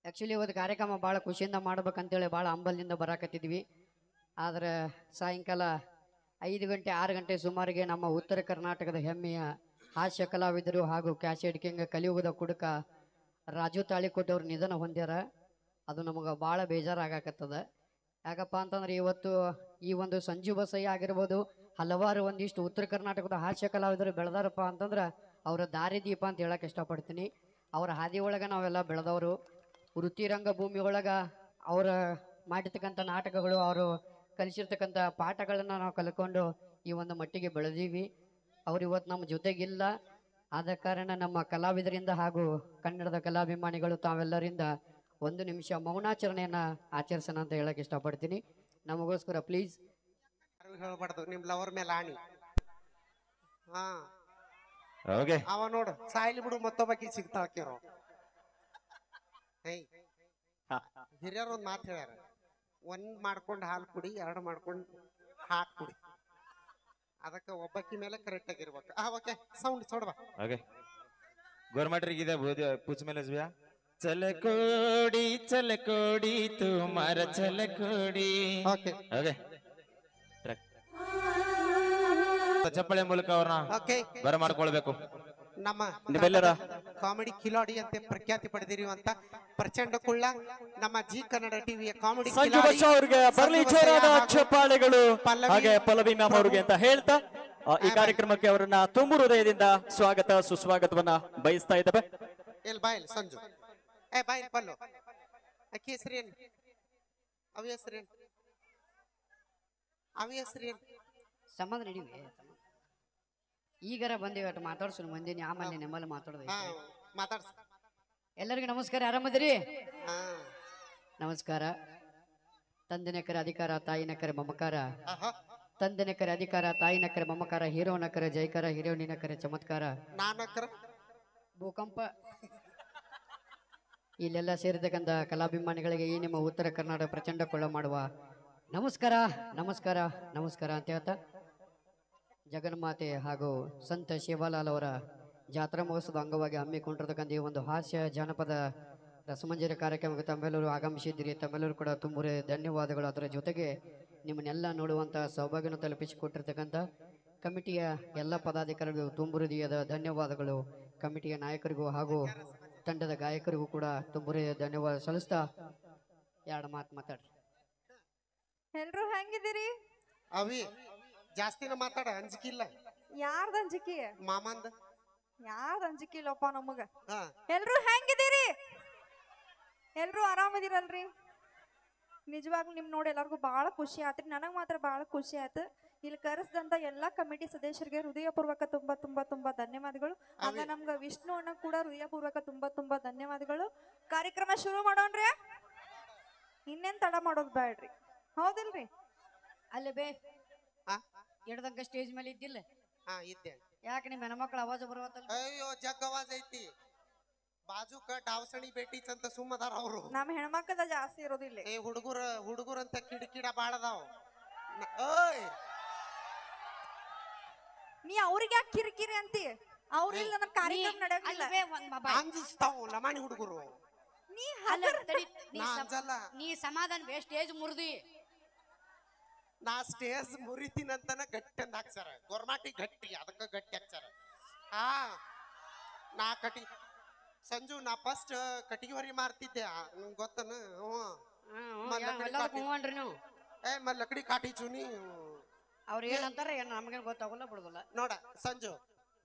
Actually ಇವತ್ತು ಕಾರ್ಯಕ್ರಮ ಭಾಳ ಖುಷಿಯಿಂದ ಮಾಡ್ಬೇಕಂತೇಳಿ ಭಾಳ ಹಂಬಲಿಂದ ಬರಾಕತ್ತಿದ್ವಿ. ಆದರೆ ಸಾಯಂಕಾಲ 5 ಗಂಟೆ 6 ಗಂಟೆ ಸುಮಾರಿಗೆ ನಮ್ಮ ಉತ್ತರ ಕರ್ನಾಟಕದ ಹೆಮ್ಮೆಯ ಹಾಸ್ಯ ಕಲಾವಿದರು ಹಾಗೂ ಕ್ಯಾಸೆಟ್ ಕಿಂಗ್ ಕಲಿಯುಗದ ಕುಡುಕ ರಾಜು ತಾಳಿಕೋಟೆಯವ್ರು ನಿಧನ ಹೊಂದ್ಯಾರ. ಅದು ನಮಗೆ ಭಾಳ ಬೇಜಾರಾಗಕತ್ತದ. ಯಾಕಪ್ಪ ಅಂತಂದ್ರೆ ಇವತ್ತು ಈ ಒಂದು ಸಂಜು ಬಸಯ್ಯ ಆಗಿರ್ಬೋದು, ಹಲವಾರು ಒಂದಿಷ್ಟು ಉತ್ತರ ಕರ್ನಾಟಕದ ಹಾಸ್ಯ ಕಲಾವಿದರು ಬೆಳೆದಾರಪ್ಪ ಅಂತಂದ್ರೆ ಅವರ ದಾರಿದೀಪ ಅಂತ ಹೇಳಕ್ಕೆ ಇಷ್ಟಪಡ್ತೀನಿ. ಅವರ ಹಾದಿ ಒಳಗೆ ನಾವೆಲ್ಲ ಬೆಳೆದವರು. ವೃತ್ತಿರಂಗ ಭೂಮಿ ಒಳಗೆ ಅವರ ಮಾಡಿರ್ತಕ್ಕಂಥ ನಾಟಕಗಳು, ಅವರು ಕಲಿಸಿರ್ತಕ್ಕಂಥ ಪಾಠಗಳನ್ನು ನಾವು ಕಲ್ಕೊಂಡು ಈ ಒಂದು ಮಟ್ಟಿಗೆ ಬೆಳೆದೀವಿ. ಅವ್ರು ಇವತ್ತು ನಮ್ಮ ಜೊತೆಗಿಲ್ಲ. ಆದ ಕಾರಣ ನಮ್ಮ ಕಲಾವಿದರಿಂದ ಹಾಗೂ ಕನ್ನಡದ ಕಲಾಭಿಮಾನಿಗಳು ತಾವೆಲ್ಲರಿಂದ 1 ನಿಮಿಷ ಮೌನಾಚರಣೆಯನ್ನು ಆಚರಿಸೋಣ ಅಂತ ಹೇಳಕ್ಕೆ ಇಷ್ಟಪಡ್ತೀನಿ. ನಮಗೋಸ್ಕರ ಪ್ಲೀಸ್. ಹೇಳ್ಬಾರ್ದು ನಿಮ್ ಲವರ್ ಮೇಲೆ ಆಣಿ. ಹಾ ಓಕೆ, ಅವ ನೋಡು ಸಾಯ್ಲಿ ಬಿಡು, ಮತ್ತೊಬ್ಬಕಿ ಸಿಗ್ತಾಕಿರೋ. ಹಿರಿಯರು ಒಂದ್ ಮಾತು ಹೇಳ್ಯಾರ, 1 ಮಾಡ್ಕೊಂಡು ಹಾಲು ಕುಡಿ, 2 ಮಾಡ್ಕೊಂಡು ಹಾಕ್ ಕುಡಿ. ಅದಕ್ಕೆ ಒಬ್ಬಕಿ ಮೇಲೆ ಕರೆಕ್ಟ್ ಆಗಿರ್ಬೇಕು. ಓಕೆ, ಸೌಂಡ್ ಸೊಡ್ಬಾ. ಓಕೆ, ಗೋರ್ಮೆಂಟ್ರಿಗಿದೆ पूछ में लजबिया चलकोड़ी चलकोड़ी तुम्हारा चलकोड़ी. ಓಕೆ ಓಕೆ, ಚಪ್ಪಳೆ ಮೂಲಕ ಅವ್ರನ್ನ ಓಕೆ ಬರಮಾಡ್ಕೊಳ್ಬೇಕು. ನಮ್ಮ ನೀವೆಲ್ಲರ ಕಾಮಿಡಿ ಕಿಲಾಡಿ ಅಂತ ಪ್ರಖ್ಯಾತಿ ಪಡೆದಿರುವಂತ ಪ್ರಚಂಡ ಕುಳ್ಳ ನಮ್ಮ ಜಿ ಕನ್ನಡ ಟಿವಿಯ ಕಾಮಿಡಿ ಸಂಜು ಬಚ್ಚ ಅವರಿಗೆ ಬರಲಿ ಜೋರಾದ ಚಪ್ಪಾಳೆಗಳು, ಹಾಗೆ ಪಲ್ಲವಿ ಮ್ಯಾಮ್ ಅವರಿಗೆ ಅಂತ ಹೇಳ್ತಾ ಈ ಕಾರ್ಯಕ್ರಮಕ್ಕೆ ಅವರನ್ನ ತುಂಬು ಹೃದಯದಿಂದ ಸ್ವಾಗತ ಸುಸ್ವಾಗತವನ್ನ ಬಯಸ್ತಾ ಇದ್ದೇವೆ. ಎಲ್ ಬಾಯಲ್ ಸಂಜು, ಬಾಯಲ್ ಪಲ್ಲು. ಅಕ್ಕಿ ಹೆಸರೇನು? ಅವಿ ಹೆಸರೇನು? ಅವಿ ಹೆಸರೇನು? ಸಂಬಂಧ ನಡೀವಿ. ಈಗರ ಬಂದೇವಿ ಅಟ್ ಮಾತಾಡ್ಸೋಣ ಮಂದಿನಿ, ಆಮೇಲೆ ನಿಮ್ಮಲ್ಲಿ ಮಾತಾಡೋದು. ಮಾತಾಡ್ಸ. ಎಲ್ಲರಿಗೂ ನಮಸ್ಕಾರ. ಆರಾಮದಿರಿ? ನಮಸ್ಕಾರ. ತಂದೆನಕರ ಅಧಿಕಾರ, ತಾಯಿನಕರ ಮಮಕಾರ. ತಂದೆನಕರ ಅಧಿಕಾರ, ತಾಯಿನಕರ ಮಮಕಾರ. ಹೀರೋನಕರ ಜೈಕಾರ, ಹೀರೋನಿನಕರ ಚಮತ್ಕಾರ. ನಾನಕರ ಭೂಕಂಪ. ಇಲ್ಲೆಲ್ಲ ಸೇರಿರ್ತಕ್ಕಂಥ ಕಲಾಭಿಮಾನಿಗಳಿಗೆ ಈ ನಿಮ್ಮ ಉತ್ತರ ಕರ್ನಾಟಕ ಪ್ರಚಂಡ ಕೊಳ್ಳ ಮಾಡುವ ನಮಸ್ಕಾರ ನಮಸ್ಕಾರ ನಮಸ್ಕಾರ ಅಂತ ಹೇಳ್ತಾ, ಜಗನ್ಮಾತೆ ಹಾಗೂ ಸಂತ ಶಿವಲಾಲ್ ಅವರ ಜಾತ್ರಾ ಮಹೋತ್ಸವದ ಅಂಗವಾಗಿ ಹಮ್ಮಿಕೊಂಡಿರ್ತಕ್ಕಂಥ ಈ ಒಂದು ಹಾಸ್ಯ ಜಾನಪದ ರಸಮಂಜರಿ ಕಾರ್ಯಕ್ರಮಕ್ಕೆ ತಮ್ಮೆಲ್ಲರೂ ಆಗಮಿಸಿದ್ದೀರಿ. ತಮ್ಮೆಲ್ಲರೂ ಕೂಡ ತುಂಬ ಧನ್ಯವಾದಗಳು. ಅದರ ಜೊತೆಗೆ ನಿಮ್ಮನ್ನೆಲ್ಲ ನೋಡುವಂಥ ಸೌಭಾಗ್ಯವನ್ನು ತಲುಪಿಸಿಕೊಟ್ಟಿರ್ತಕ್ಕಂಥ ಕಮಿಟಿಯ ಎಲ್ಲ ಪದಾಧಿಕಾರಿಗಳಿಗೂ ತುಂಬ ಹೃದಯದ ಧನ್ಯವಾದಗಳು. ಕಮಿಟಿಯ ನಾಯಕರಿಗೂ ಹಾಗೂ ತಂಡದ ಗಾಯಕರಿಗೂ ಕೂಡ ತುಂಬ ಧನ್ಯವಾದ ಸಲ್ಲಿಸ್ತಾ 2 ಮಾತು ಮಾತಾಡ್ರಿ. ಎಲ್ರು ಹೆಂಗಿದ್ದೀರಿ? ಅವಿ ಜಾಸ್ತಿನ ಮಾತಾಡ, ಅಂಜಿಕಿಲ್ಲ. ಯಾರ್ದ ಅಂಜಿಕೆ? ಮಾಮಂದ. ಯಾರ್ದ ಅಂಜಿಕೆ ಇಲ್ಲಪ್ಪ ನಮಗ. ಎಲ್ರು ಹೆಂಗಿದ್ದೀರಿ? ಎಲ್ರು ಆರಾಮದಿರಲ್ರಿ? ನಿಜವಾಗ್ಲೂ ನಿಮ್ ನೋಡಿ ಎಲ್ಲರಿಗೂ ಬಹಳ ಖುಷಿ ಆತ್ರಿ. ನನಗ್ ಮಾತ್ರ ಬಹಳ ಖುಷಿ ಆಯ್ತು. ಇಲ್ಲಿ ಕರೆಸಿದಂತ ಎಲ್ಲಾ ಕಮಿಟಿ ಸದಸ್ಯರಿಗೆ ಹೃದಯಪೂರ್ವಕ ತುಂಬಾ ತುಂಬಾ ತುಂಬಾ ಧನ್ಯವಾದಗಳು. ಆಗ ನಮ್ಗ ವಿಷ್ಣು ಅಣ್ಣ ಕೂಡ ಹೃದಯಪೂರ್ವಕ ತುಂಬಾ ತುಂಬಾ ಧನ್ಯವಾದಗಳು. ಕಾರ್ಯಕ್ರಮ ಶುರು ಮಾಡೋಣ್ರಿ. ಇನ್ನೇನ್ ತಡ ಮಾಡೋದ್ ಬೇಡ್ರಿ, ಹೌದಿಲ್ರಿ? ಅಲ್ಲೇ ಬೇ ಎಡ್ದಂಗ ಸ್ಟೇಜ್ ಮೇಲೆ ಇದ್ದಿಲ್ಲ? ಇದ್ದೆ. ಯಾಕೆ ನಿಮ್ಮ ಹೆಣ್ಮಕ್ಳು ಅವಾಜ ಬರುವತ್ತಲ್ಲ? ಅಯ್ಯೋ ಜಗ್ ಅವಾಜ್ ಐತಿ. ಬಾಜುಕ ಡಾವಸಣಿ ಬೇಟೀಸ್ ಅಂತ ಸುಮ್ಮದಾರ ಅವರು. ನಮ್ಮ ಹೆಣ್ಮಕ್ಕದ ಜಾಸ್ತಿ ಇರೋದಿಲ್ಲ. ಹುಡುಗರ ಅಂತ ಕಿಡಿಕಿಡ ಬಾಳದಾವ್. ಓಯ್ ನೀ ಅವ್ರಿಗೆ ಯಾಕೆ ಕಿರಿಕಿರಿ ಅಂತಿ? ಅವ್ರಿಲ್ಲ ನನ್ನ ಕಾರ್ಯಕ್ರಮ ನಡೆಯಲ್ಲ. ಅಂಜಿಸ್ತಾವ್ ಲಮಾಣಿ ಹುಡುಗರು. ನೀ ಸಮಾಧಾನ ಬೇ, ಸ್ಟೇಜ್ ಮುರಿದಿ. ನಾ ಸ್ಟೇಜ್ ಮುರಿತೀನಂತನ ಗಟ್ಟಿ ಅಂದ ಹಾಕ್ಸಾರ. ಗೊರ್ಮಾಟಿ ಗಟ್ಟಿ, ಅದಕ್ಕ ಗಟ್ಟಿ ಹಾಕ್ಸಾರ. ನಾ ಸಂಜು ನಾ ಫಸ್ಟ್ ಕಟ್ಟಿಗೆ ಹೊರಿ ಮಾರ್ತಿದ್ದೆ, ಗೊತ್ತನ? ಲಕಡಿ ಕಾಟಿ ಚೂನಿ. ಅವ್ರು ಏನಂತಾರ ಏನು ನಮಗೇನು ಗೊತ್ತಾಗಲ್ಲ ಬಿಡುದಿಲ್ಲ. ನೋಡ ಸಂಜು,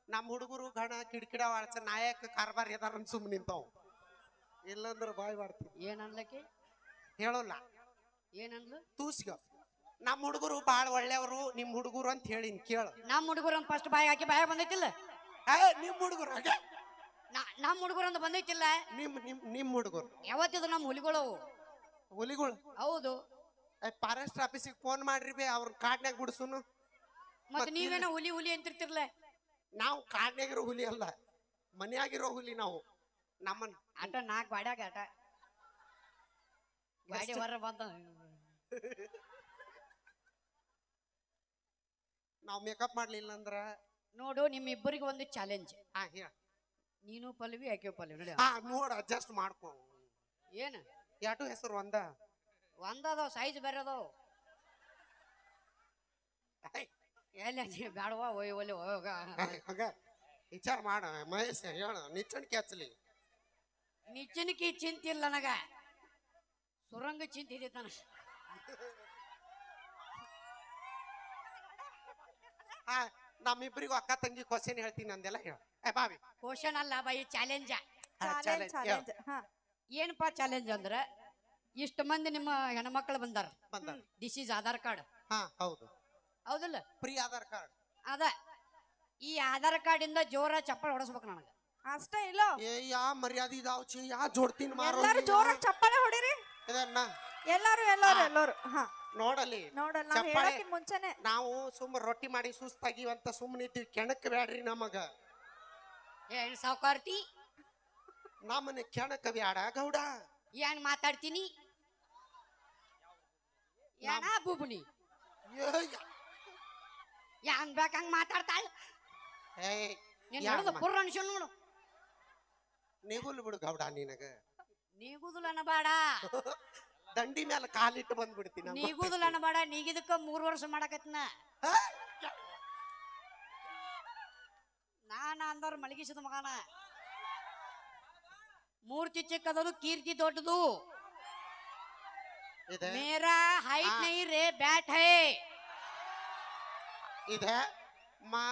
ನಮ್ಮ ಹುಡುಗರು ಗಣ ಕಿಡಿಕಿಡ ವಾಡ್ಸ ನಾಯಕ ಕಾರ್ಬಾರ್ ಎದಾರ ಸುಮ್ ನಿಂತಾವ್. ಇಲ್ಲಂದ್ರ ಬಾಯ್ ಮಾಡ್ತೀವಿ. ಏನನ್ಲಕ್ಕೆ ಹೇಳೋಲ್ಲ. ಏನನ್ಲು? ತೂಸ್ಗ ನಮ್ಮ ಹುಡುಗರು ಬಾಳ ಒಳ್ಳೆಯವರು, ನಿಮ್ ಹುಡುಗರು ಅಂತ ಹೇಳಿನ್ ಕೇಳ. ನಮ್ಮ ಹುಡುಗರು ಅಂತ ಫಸ್ಟ್ ಬಾಯ್ ಹಾಕಿ ಬಾಯ ಬಂದೈತಿಲ್ಲ? ನಿಮ್ ಹುಡುಗರು ಹಾಗೆ ನಮ್ಮ ಹುಡುಗರು ಅಂತ ಬಂದೈತಿಲ್ಲ? ನಿಮ್ ಹುಡುಗರು ಯಾವತ್ತಿದ್ರು ನಮ್ಮ ಹುಲಿಗಳು. ಹುಲಿಗಳು? ಹೌದು. ಫಾರೆಸ್ಟ್ ಆಫೀಸಿಗೆ ಫೋನ್ ಮಾಡ್ರಿ ಬೇ, ಅವ್ರ ಕಾಡ್ನ್ಯಾಗ ಬಿಡ್ಸುನು. ಮತ್ತೆ ನೀವೇನೋ ಹುಲಿ ಹುಲಿ ಅಂತಿರ್ತಿರ್ಲ? ನಾವು ಕಾಡ್ನ್ಯಾಗಿರೋ ಹುಲಿ ಅಲ್ಲ, ಮನ್ಯಾಗಿರೋ ಹುಲಿ ನಾವು. ನಮ್ಮನ್ ಆಟ 4 ಗಾಡ್ಯಾಗ ಆಟ ಗಾಡಿ ಹೊರ ಬಂದ. ನಾವು ಮೇಕಪ್ ಮಾಡ್ಲಿಲ್ಲ ಅಂದ್ರ ನೋಡು, ನಿಮ್ಮಿಬ್ಬರಿಗೆ ಒಂದು ಚಾಲೆಂಜ್. ಹೇಳ. ನೀನು ಪಲ್ಲವಿ, ಆಕೆ ಪಲ್ಲವಿ. ನೋಡಿ ನೋಡ, ಅಡ್ಜಸ್ಟ್ ಮಾಡ್ಕೊ. ಏನು ಎರಡು ಹೆಸರು ಒಂದ ಒಂದದಾವ ಸೈಜ್ ಬೇರೆ ಅದಾವ. ಎಲ್ಲಿ ಬೇಡವಾ ಒಯ್ ಒಲಿ ಹೋಗ. ಹಂಗ ವಿಚಾರ ಮಾಡ ಮಹೇಶ್ ಹೇಳ ನಿಚ್ಚಣಿಕೆ ಹಚ್ಚಲಿ. ನಿಚ್ಚನಿಕೆ ಚಿಂತಿಲ್ಲ ನನಗ, ಸುರಂಗ ಚಿಂತಿದೆ ತನ. ಹಾ ನಮ್ಮಿಬ್ರಿಗೂ ಅಕ್ಕ ತಂಗಿ ಕ್ವಶನ್ ಹೇಳ್ತೀನಿ ಅಂದೆಲ್ಲ ಹೇಳ. ಬಾವಿ ಕ್ವಶನ್ ಅಲ್ಲ ಬೈ, ಚಾಲೆಂಜ. ಚಾಲೆಂಜ್ ಹಾ ಏನಪ್ಪಾ ಚಾಲೆಂಜ್ ಅಂದ್ರ, ಇಷ್ಟು ಮಂದಿ ನಿಮ್ಮ ಹೆಣ್ಮಕ್ಳು ಬಂದಾರ. ಬಂದ ದಿಸ್ ಈಸ್ ಆಧಾರ್ ಕಾರ್ಡ್. ಹಾ ಹೌದು, ಹೌದಲ್ಲ? ಫ್ರೀ ಆಧಾರ್ ಕಾರ್ಡ್ ಅದ ಈ ಆಧಾರ್ ಕಾರ್ಡ್ ಇಂದ ಜೋರ ಚಪ್ಪಲ್ ಹೊಡಸ್ಬೇಕು ನನಗ. ಅಷ್ಟೇ ಇಲ್ಲ, ಏ ಯಾ ಮರ್ಯಾದೆ ಇದಾವ್ಚಿ ಯಾ ಜೋಡ್ತೀನಿ ಮಾರೋ ಎಲ್ಲಾರು ಜೋರಾಗಿ ಚಪ್ಪಾಳೆ ಹೊಡಿರಿ. ಇದನ್ನ ಎಲ್ಲಾರು ಹಾ ನೋಡಲಿ. ನೋಡಲ್ಲ, ಚಪ್ಪಾಳೆ. ಹೇಳಕ್ಕಿಂತ ಮುಂಚೆನೆ ನಾವು ಸುಮ್ಮ ರೊಟ್ಟಿ ಮಾಡಿ ಸುಸ್ತಾಗಿವಂತ ಸುಮ್ಮನೆ ಇದ್ದೀವಿ, ಕೆಣಕ್ ಬ್ಯಾಡ್ರಿ ನಮಗ. ಏನ್ ಸಾವುಕಾರ್ತಿ, ನಮ್ಮನೆ ಕೆಣಕ ಬ್ಯಾಡ ಗೌಡ. ಏನ್ ಮಾತಾಡ್ತೀನಿ? ಏನ ಬುಬ್ನಿ ಏನ್ ಬೇಕಂಗ್ ಮಾತಾಡ್ತಾಳ. ಪುರ್ರ ಅನ್ಸಲ್ ನೋಡು. ನಿಗುಲ್ ಬಿಡು ಗೌಡ ನಿನಗ. ನೀಗುದಿಲ್ಲ ಬೇಡ, ದಂಡಿ ಮೇಲೆ ಕಾಲಿಟ್ಟು ಬಂದ್ಬಿಡ್ತೀನಿ. ನೀಗುದಿಲ್ಲ ಬೇಡ. ನೀಗಿದಕ್ಕ 3 ವರ್ಷ ಮಾಡಕತ್ನ ನಾನ ಅಂದವ್ರ ಮಲಗಿಸಿದ ಮಗನ. ಮೂರ್ತಿ ಚಿಕ್ಕದದು, ಕೀರ್ತಿ ದೊಡ್ಡದು. ಮೇರಾ ಹೈಟ್ ನೈ ರೇ ಬ್ಯಾಟ್ ಹೈ. ಇದೆ ಮಾ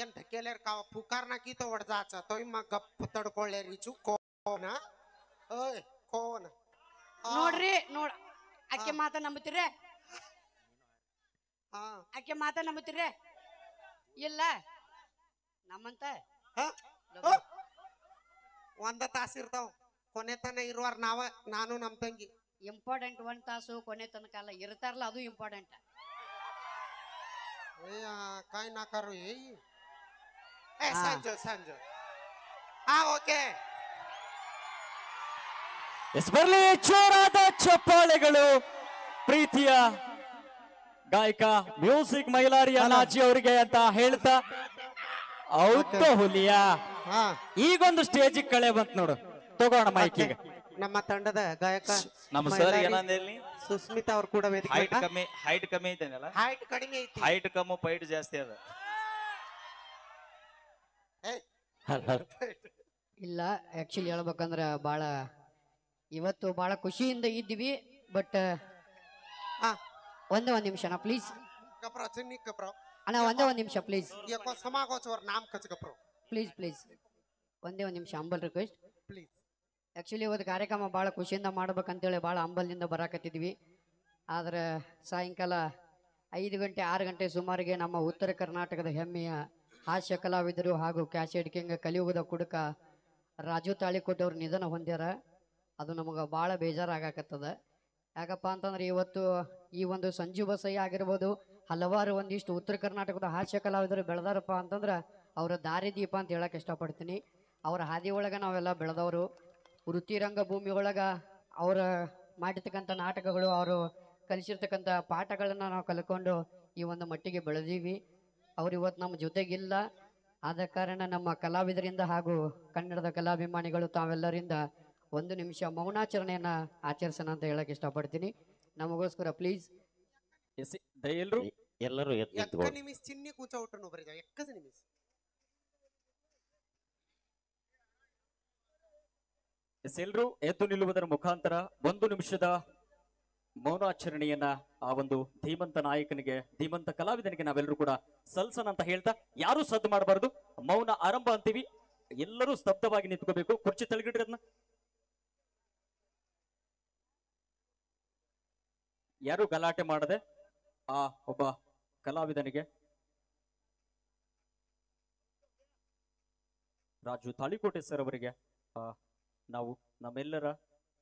ಏನ್ ढकेलेर का पुकार ना की तो वड जाचा तो मा गप तडकोळे रिचू कोना ओय कोन ನೋಡ್ರಿ ನೋಡ್, ಅಕ್ಕೆ ಮಾತ ನಂಬುತ್ತೀರ? ಹಾ ಅಕ್ಕೆ ಮಾತ ನಂಬುತ್ತೀರ? ಇಲ್ಲ ನಮ್ಮಂತ ಒಂದ ತಾಸು ಇರ್ತಾವ, ಕೊನೆ ತನ ಇರುವಾರ ನಾವ, ನಾನು ನಮ್ ತಂಗಿ. ಇಂಪಾರ್ಟೆಂಟ್ 1 ತಾಸು ಕೊನೆ ತನಕ ಅಲ್ಲ ಇರ್ತಾರಲ್ಲ, ಅದು ಇಂಪಾರ್ಟೆಂಟ್. काय ना करू ಸಂಜು ಹಾ ಓಕೆ. ಬರ್ಲಿ ಜೋರಾದ ಚಪ್ಪಾಳೆಗಳು ಪ್ರೀತಿಯ ಗಾಯಕ ಮ್ಯೂಸಿಕ್ ಮೈಲಾರಿ ಅಣ್ಣಾಜಿ ಅವರಿಗೆ ಅಂತ ಹೇಳ್ತಾ, ಔತ ಹುಲಿಯ ಈಗೊಂದು ಸ್ಟೇಜ್ ಕಳೆ ಬಂತ್ ನೋಡು, ತಗೋಣ ಮೈಕಿಗೆ. ನಮ್ಮ ತಂಡದ ಗಾಯಕ ನಮ್ಮ ಸರ್ ಏನಂದೇಳಿ, ಸುಸ್ಮಿತಾ ಅವ್ರು ಕೂಡ ಹೈಟ್ ಕಮ್ಮಿ ಐತೇನಲ್ಲ, ಹೈಟ್ ಕಡಿಮೆ ಐತಿ, ಹೈಟ್ ಕಮ್ಮು ಪೈಟ್ ಜಾಸ್ತಿ ಅದ. ಇಲ್ಲ ಆಕ್ಚುಲಿ ಹೇಳ್ಬೇಕಂದ್ರ ಇವತ್ತು ಬಹಳ ಖುಷಿಯಿಂದ ಇದ್ದೀವಿ. ಬಟ್ ಒಂದೇ ಒಂದ್ ನಿಮಿಷ ಪ್ಲೀಸ್ ಅಣ್ಣ, ಒಂದೇ ಒಂದ್ ನಿಮಿಷ ಪ್ಲೀಸ್ ಪ್ಲೀಸ್ ಒಂದೇ ಒಂದ್ ನಿಮಿಷ ಅಂಬಲ್ ರಿಕ್ವೆಸ್ಟ್ ಪ್ಲೀಸ್. ಆಕ್ಚುಲಿ ಇವತ್ತು ಕಾರ್ಯಕ್ರಮ ಭಾಳ ಖುಷಿಯಿಂದ ಮಾಡ್ಬೇಕಂತೇಳಿ ಭಾಳ ಅಂಬಲ್ನಿಂದ ಬರಾಕತ್ತಿದ್ವಿ. ಆದ್ರೆ ಸಾಯಂಕಾಲ 5 ಗಂಟೆ 6 ಗಂಟೆ ಸುಮಾರಿಗೆ ನಮ್ಮ ಉತ್ತರ ಕರ್ನಾಟಕದ ಹೆಮ್ಮೆಯ ಹಾಸ್ಯ ಕಲಾವಿದರು ಹಾಗೂ ಕ್ಯಾಸೆಟ್ ಕಿಂಗ್ ಕಲಿಯುಗದ ಕುಡುಕ ರಾಜು ತಾಳಿಕೋಟೆ ಅವ್ರ ನಿಧನ ಹೊಂದ್ಯಾರ. ಅದು ನಮಗೆ ಭಾಳ ಬೇಜಾರಾಗಕತ್ತದ. ಯಾಕಪ್ಪ ಅಂತಂದ್ರೆ ಇವತ್ತು ಈ ಒಂದು ಸಂಜು ಬಸಯ್ಯ ಆಗಿರ್ಬೋದು, ಹಲವಾರು ಒಂದಿಷ್ಟು ಉತ್ತರ ಕರ್ನಾಟಕದ ಹಾಸ್ಯ ಕಲಾವಿದರು ಬೆಳೆದಾರಪ್ಪ ಅಂತಂದ್ರೆ ಅವರ ದಾರಿದೀಪ ಅಂತ ಹೇಳಕ್ಕೆ ಇಷ್ಟಪಡ್ತೀನಿ. ಅವರ ಹಾದಿ ಒಳಗೆ ನಾವೆಲ್ಲ ಬೆಳೆದವರು. ವೃತ್ತಿರಂಗ ಭೂಮಿ ಒಳಗೆ ಅವರ ಮಾಡಿರ್ತಕ್ಕಂಥ ನಾಟಕಗಳು, ಅವರು ಕಲಿಸಿರ್ತಕ್ಕಂಥ ಪಾಠಗಳನ್ನು ನಾವು ಕಲ್ಕೊಂಡು ಈ ಒಂದು ಮಟ್ಟಿಗೆ ಬೆಳೆದೀವಿ. ಅವ್ರು ಇವತ್ತು ನಮ್ಮ ಜೊತೆಗಿಲ್ಲ. ಆದ ಕಾರಣ ನಮ್ಮ ಕಲಾವಿದರಿಂದ ಹಾಗೂ ಕನ್ನಡದ ಕಲಾಭಿಮಾನಿಗಳು ತಾವೆಲ್ಲರಿಂದ 1 ನಿಮಿಷ ಮೌನಾಚರಣೆಯನ್ನು ಆಚರಿಸೋಣ ಅಂತ ಹೇಳಕ್ಕೆ ಇಷ್ಟಪಡ್ತೀನಿ. ನಮಗೋಸ್ಕರ ಪ್ಲೀಸ್ ಎಲ್ಲರೂ ನಿಮಿಷ ಚಿನ್ನಿ ಕೂಚ ಊಟನು ಬರೀ ಎಕ್ಕದ ನಿಮಿಷ ಎಲ್ಲರೂ ಎದ್ದು ನಿಲ್ಲುವುದರ ಮುಖಾಂತರ 1 ನಿಮಿಷದ ಮೌನಾಚರಣೆಯನ್ನ ಆ ಒಂದು ಧೀಮಂತ ನಾಯಕನಿಗೆ, ಧೀಮಂತ ಕಲಾವಿದನಿಗೆ ನಾವೆಲ್ಲರೂ ಕೂಡ ಸಲ್ಸನ್ ಅಂತ ಹೇಳ್ತಾ, ಯಾರು ಸದ್ದು ಮಾಡಬಾರ್ದು, ಮೌನ ಆರಂಭ ಅಂತೀವಿ. ಎಲ್ಲರೂ ಸ್ತಬ್ಧವಾಗಿ ನಿಂತ್ಕೋಬೇಕು. ಕುರ್ಚಿ ತೆಳಗಿಡ್ರಿ ಅದನ್ನ. ಯಾರು ಗಲಾಟೆ ಮಾಡದೆ ಆ ಒಬ್ಬ ಕಲಾವಿದನಿಗೆ, ರಾಜು ತಾಳಿಕೋಟೆ ಸರ್ ಅವರಿಗೆ ನಾವು ನಮ್ಮೆಲ್ಲರ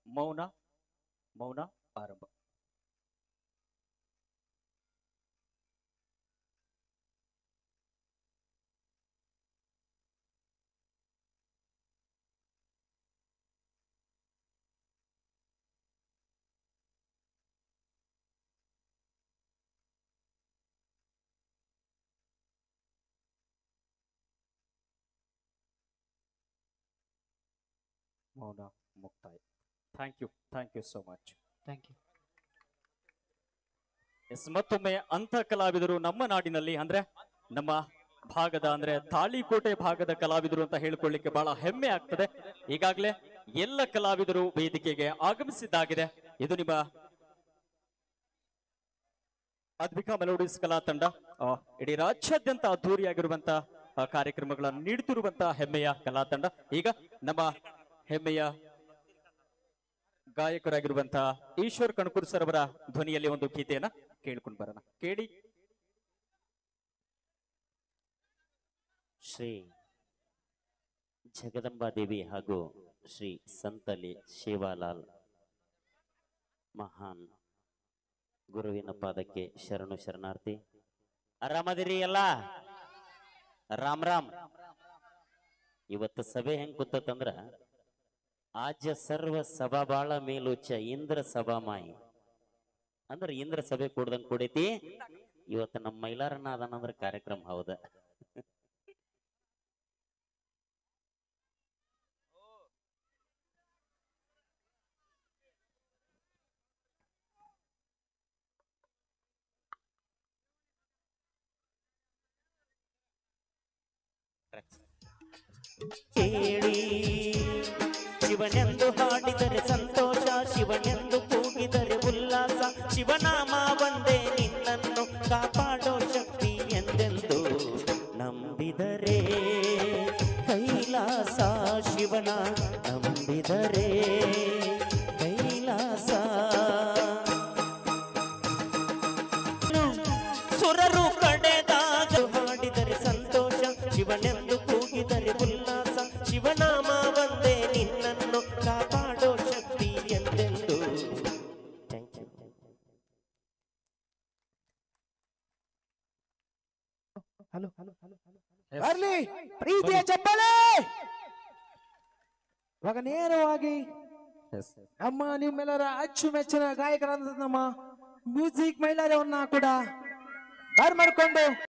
ಮೌನ ಆರಂಭ. ಮೌನ ಮುಕ್ತಾಯ. Thank you so much. Thank you. Yes, ಮತ್ತೊಮ್ಮೆ ಅಂತ ಕಲಾವಿದರು ನಮ್ಮ ನಾಡಿನಲ್ಲಿ ಅಂದ್ರೆ ನಮ್ಮ ಭಾಗದ ಅಂದ್ರೆ ತಾಳಿಕೋಟೆ ಭಾಗದ ಕಲಾವಿದರು ಅಂತ ಹೇಳ್ಕೊಳ್ಳಿಕ್ಕೆ ಬಹಳ ಹೆಮ್ಮೆ ಆಗ್ತದೆ. ಈಗಾಗಲೇ ಎಲ್ಲ ಕಲಾವಿದರು ವೇದಿಕೆಗೆ ಆಗಮಿಸಿದ್ದಾಗಿದೆ. ಇದು ನಿಮ್ಮ ಅದ್ವಿಕಾ ಮೆಲೋಡಿಸ್ ಕಲಾ ತಂಡ ಇಡೀ ರಾಜ್ಯಾದ್ಯಂತ ಅದ್ದೂರಿಯಾಗಿರುವಂತಹ ಕಾರ್ಯಕ್ರಮಗಳನ್ನು ನೀಡುತ್ತಿರುವಂತಹ ಹೆಮ್ಮೆಯ ಕಲಾ ತಂಡ. ಈಗ ನಮ್ಮ ಹೆಮ್ಮೆಯ ಗಾಯಕರಾಗಿರುವಂತಹ ಈಶ್ವರ್ ಕಣಕೂರ್ ಸರ್ ಅವರ ಧ್ವನಿಯಲ್ಲಿ ಒಂದು ಗೀತೆಯನ್ನ ಕೇಳ್ಕೊಂಡು ಬರೋಣ. ಕೇಳಿ. ಶ್ರೀ ಜಗದಂಬಾದೇವಿ ಹಾಗೂ ಶ್ರೀ ಸಂತಲಿ ಶಿವಾಲಾಲ್ ಮಹಾನ್ ಗುರುವಿನ ಪಾದಕ್ಕೆ ಶರಣು ಶರಣಾರ್ಥಿ. ಆರಾಮದಿರಿ ಎಲ್ಲ? ರಾಮ್ ರಾಮ್. ಇವತ್ತು ಸಭೆ ಹೆಂಗ್ ಕೂತಂದ್ರ ಆಜ್ಯ ಸರ್ವ ಸಭಾ ಬಾಳ ಮೇಲುಚ್ಚ ಇಂದ್ರ ಸಭಾ ಮಾಯಿ ಅಂದ್ರೆ ಇಂದ್ರ ಸಭೆ ಕೂಡ್ದಂಗ್ ಕೂಡೈತಿ. ಇವತ್ತು ನಮ್ಮ ಮೈಲಾರನ್ನ ಅದನ್ನಂದ್ರ ಕಾರ್ಯಕ್ರಮ ಹೌದ. ಕೇಳಿ ಶಿವನೆಂದು ಹಾಡಿದರೆ ಸಂತೋಷ, ಶಿವನೆಂದು ಕೂಗಿದರೆ ಉಲ್ಲಾಸ, ಶಿವನಾಮ ಒಂದೇ ನಿನ್ನನ್ನು ಕಾಪಾಡೋ ಶಕ್ತಿ ಎಂದೆಂದು ನಂಬಿದರೆ ಕೈಲಾಸ, ಶಿವನ ನಂಬಿದರೆ ಕೈಲಾಸ. ಸುರರು ಕಡೆದಾಗ ಹಾಡಿದರೆ ಸಂತೋಷ, ಶಿವನೆಂದು ಕೂಗಿದರೆ ಉಲ್ಲಾಸ, ಶಿವನಾಮ ಒಂದೇ ನಿನ್ನನ್ನು ಕಾಪಾಡೋ ಶಕ್ತಿ ಎಂದೆಂದು. Thank you. ಬರ್ಲಿ ಪ್ರೀತಿಯ ಚಪ್ಪಾಳೆ. ಇವಾಗ ನೇರವಾಗಿ ನಮ್ಮ ನಿಮ್ಮೆಲ್ಲರ ಅಚ್ಚುಮೆಚ್ಚಿನ ಗಾಯಕರಾದ ನಮ್ಮ ಮ್ಯೂಸಿಕ್ ಮೈಲಾರವನ್ನ ಕೂಡ ಬಾರ್ ಮಾಡ್ಕೊಂಡು